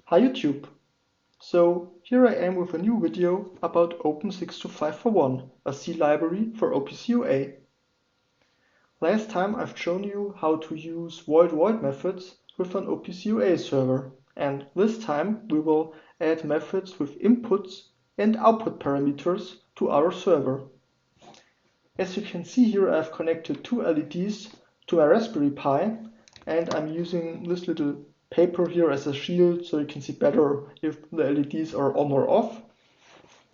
Hi YouTube! So here I am with a new video about Open62541, a C library for OPC UA. Last time I've shown you how to use void methods with an OPC UA server, and this time we will add methods with inputs and output parameters to our server. As you can see here, I've connected two LEDs to my Raspberry Pi, and I'm using this little paper here as a shield so you can see better if the LEDs are on or off.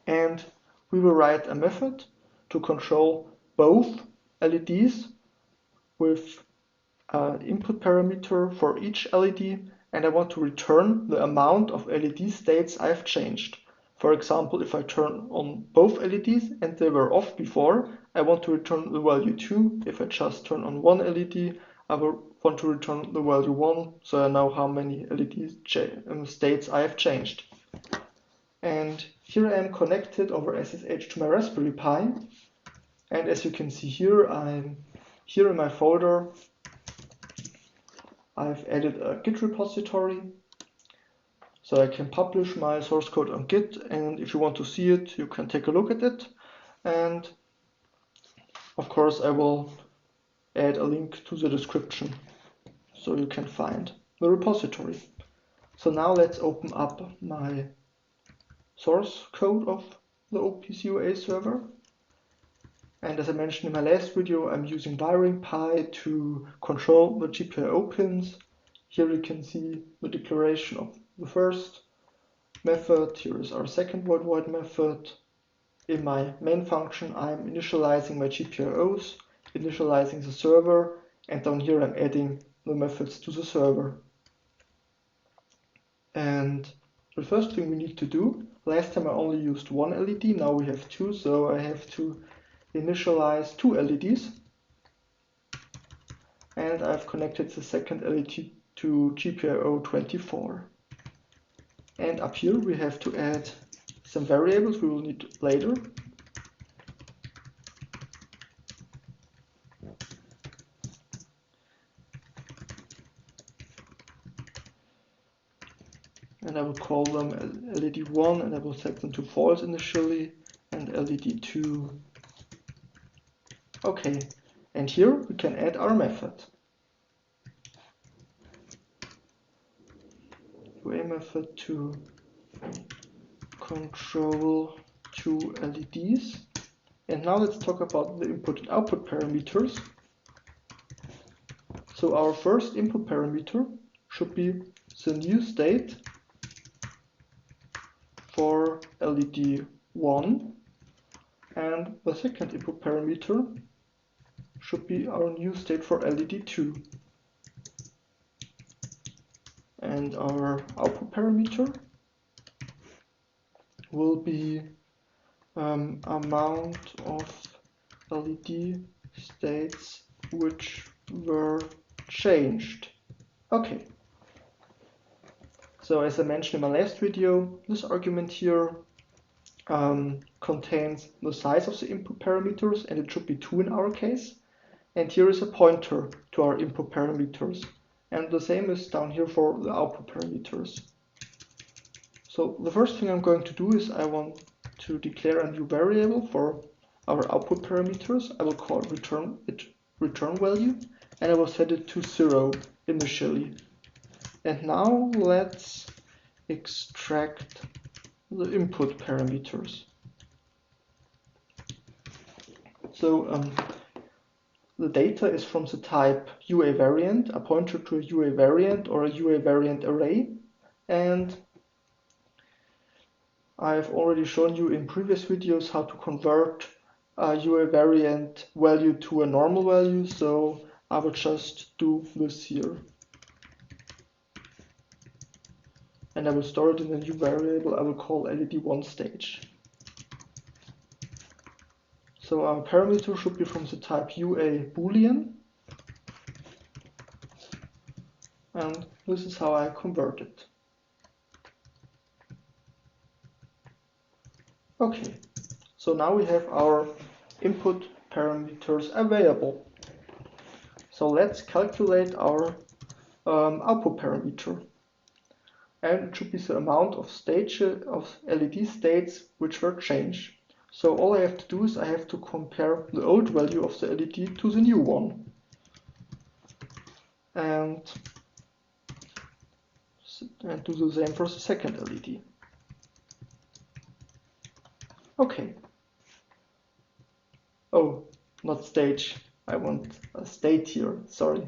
And we will write a method to control both LEDs with an input parameter for each LED, and I want to return the amount of LED states I've changed. For example, if I turn on both LEDs and they were off before, I want to return the value 2. If I just turn on one LED, I will want to return the value 1, so I know how many LED states I have changed. And here I am connected over SSH to my Raspberry Pi. And as you can see here, I'm here in my folder. I've added a Git repository, so I can publish my source code on Git, and if you want to see it, you can take a look at it. And of course, I will add a link to the description so you can find the repository. So now let's open up my source code of the OPC UA server. And as I mentioned in my last video, I'm using wiringPi to control the GPIO pins. Here you can see the declaration of the first method. Here is our second void method. In my main function, I'm initializing my GPIOs, initializing the server, and down here I'm adding the methods to the server. And the first thing we need to do, last time I only used one LED, now we have two, so I have to initialize two LEDs. And I've connected the second LED to GPIO 24. And up here we have to add some variables we will need later. And I will call them LED 1 and I will set them to false initially, and LED 2. Okay, and here we can add our method. UA method to control two LEDs. And now let's talk about the input and output parameters. So our first input parameter should be the new state for LED 1, and the second input parameter should be our new state for LED 2. And our output parameter will be amount of LED states which were changed. Okay. So as I mentioned in my last video, this argument here contains the size of the input parameters, and it should be 2 in our case. And here is a pointer to our input parameters. And the same is down here for the output parameters. So the first thing I'm going to do is I want to declare a new variable for our output parameters. I will call return value, and I will set it to 0 initially. And now let's extract the input parameters. So the data is from the type UA variant, a pointer to a UA variant or a UA variant array. And I've already shown you in previous videos how to convert a UA variant value to a normal value, so I will just do this here. And I will store it in a new variable I will call LED1 stage. So our parameter should be from the type UA boolean, and this is how I convert it. Okay, so now we have our input parameters available. So let's calculate our output parameter. and it should be the amount of stages of LED states which were changed. So all I have to do is I have to compare the old value of the LED to the new one. And do the same for the second LED. Okay. Oh, not stage. I want a state here, sorry.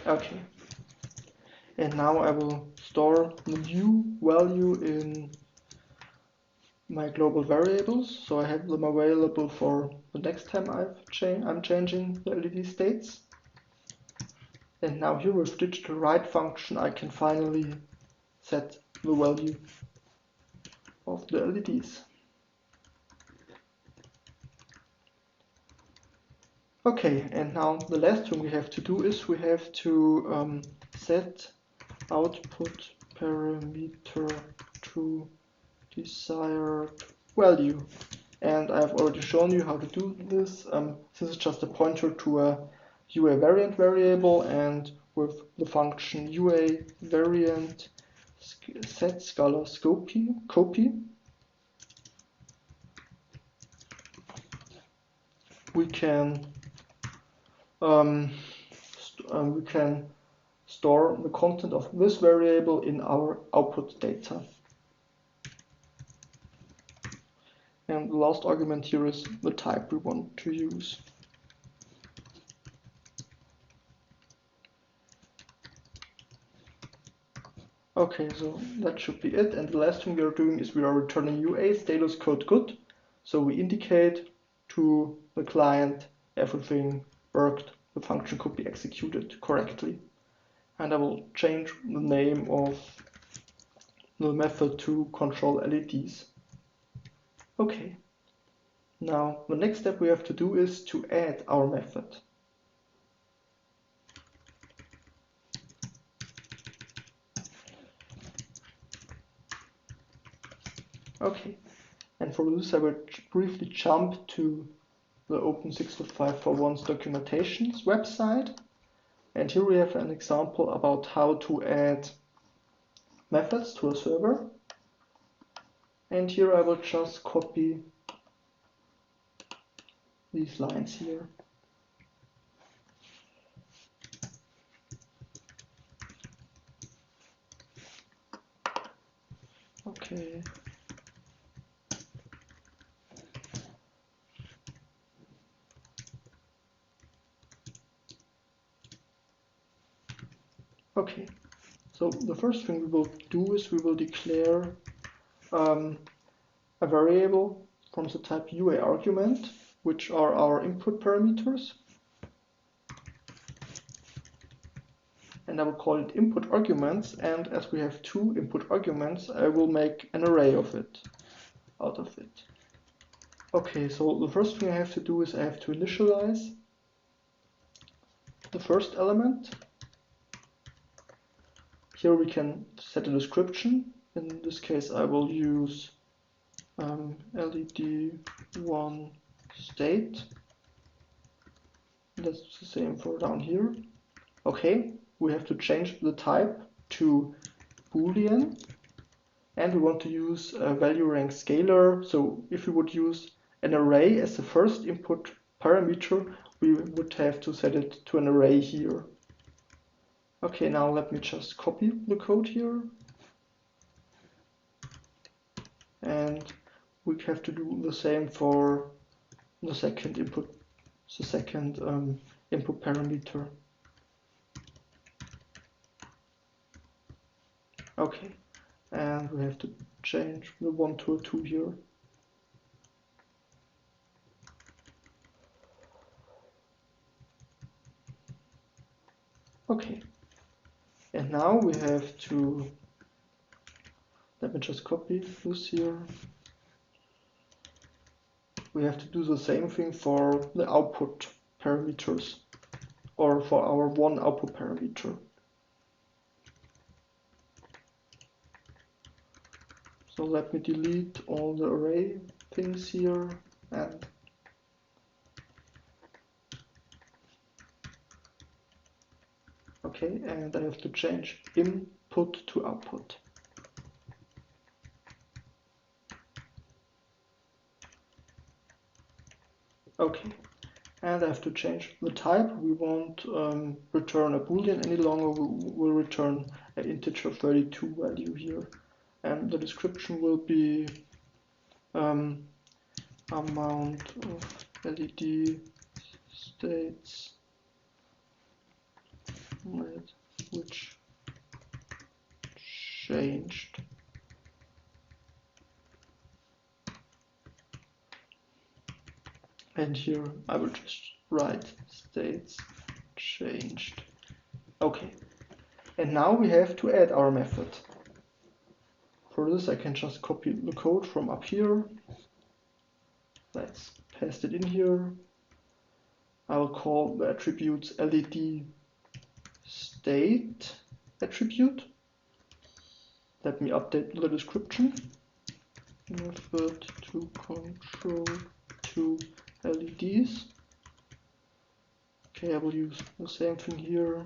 Okay. And now I will store the new value in my global variables, so I have them available for the next time I'm changing the LED states. And now here with digital write function I can finally set the value of the LEDs. Okay, and now the last thing we have to do is we have to set output parameter to desired value. And I've already shown you how to do this. This is just a pointer to a UA variant variable, and with the function UA variant set scalar copy, we can store the content of this variable in our output data. And the last argument here is the type we want to use. Okay, so that should be it. And the last thing we are doing is we are returning UA status code good. So we indicate to the client everything worked, the function could be executed correctly. And I will change the name of the method to control LEDs. Okay. Now the next step we have to do is to add our method. Okay, and for this I will briefly jump to the Open62541's documentation's website, and here we have an example about how to add methods to a server. And here I will just copy these lines here. Okay. Okay, so the first thing we will do is we will declare a variable from the type UA argument, which are our input parameters. And I will call it input arguments, and as we have two input arguments, I will make an array of it, out of it. Okay, so the first thing I have to do is I have to initialize the first element. Here we can set a description. In this case I will use LED1 state. That's the same for down here. Okay, we have to change the type to Boolean, and we want to use a value rank scalar. So if we would use an array as the first input parameter, we would have to set it to an array here. Okay, now let me just copy the code here. And we have to do the same for the second input, input parameter. Okay, and we have to change the 1 to a 2 here. Okay, and now we have to, let me just copy this here. We have to do the same thing for the output parameters, or for our one output parameter. So let me delete all the array things here, and Okay, and I have to change input to output. Okay, and I have to change the type. We won't return a boolean any longer. We'll return an integer 32 value here. And the description will be amount of LED states which changed. And here I will just write states changed. Okay, and now we have to add our method. For this I can just copy the code from up here. Let's paste it in here. I will call the attributes LED state attribute. Let me update the description. Method to control two LEDs. Okay, I will use the same thing here.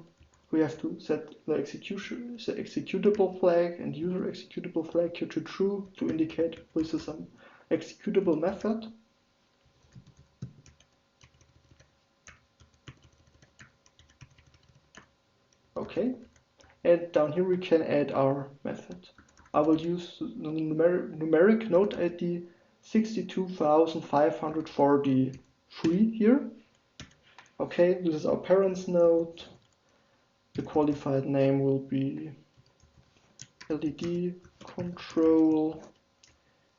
We have to set the executable flag and user executable flag here to true to indicate this is an executable method. Okay, and down here we can add our method. I will use the numeric node ID 62543 here. Okay, this is our parents node. The qualified name will be LED control.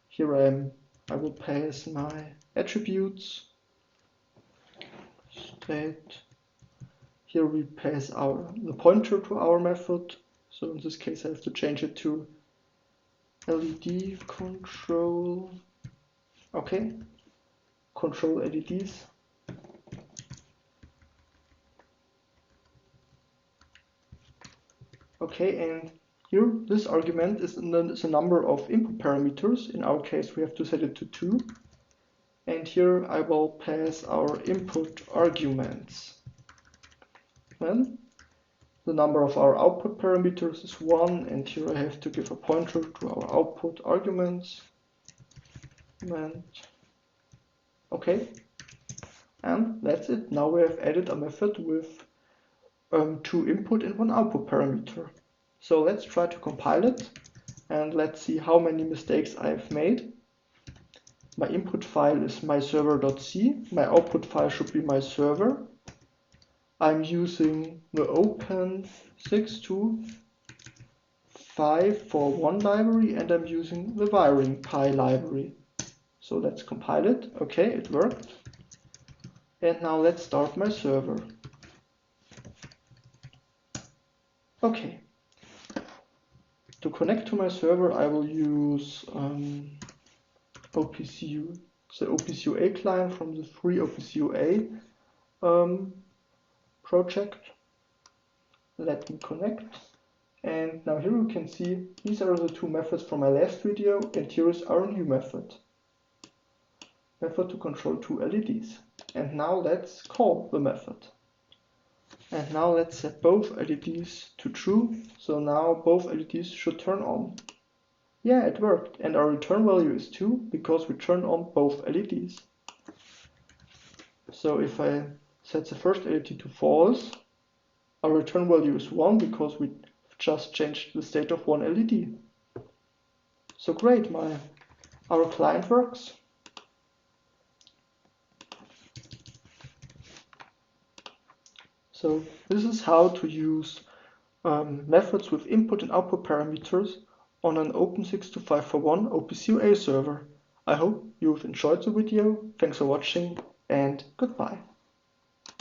Here I will pass my attributes. State. Here we pass the pointer to our method. So in this case I have to change it to LED control. Okay, control LEDs. Okay, and here this argument is the number of input parameters. In our case we have to set it to 2. And here I will pass our input arguments. Then the number of our output parameters is 1, and here I have to give a pointer to our output arguments. And okay, and that's it. Now we have added a method with 2 input and 1 output parameter. So let's try to compile it and let's see how many mistakes I've made. My input file is myserver.c. My output file should be my server. I'm using the Open62541 library and I'm using the wiringPi library. So let's compile it. Okay, it worked. And now let's start my server. Okay. To connect to my server, I will use the OPC UA client from the free OPC UA project. Let me connect. And now here you can see these are the 2 methods from my last video, and here is our new method. Method to control 2 LEDs. And now let's call the method. And now let's set both LEDs to true. So now both LEDs should turn on. Yeah, it worked. And our return value is 2 because we turned on both LEDs. So if I set the first LED to false, our return value is 1 because we just changed the state of 1 LED. So great, our client works. So this is how to use methods with input and output parameters on an Open62541 OPC UA server. I hope you've enjoyed the video. Thanks for watching and goodbye.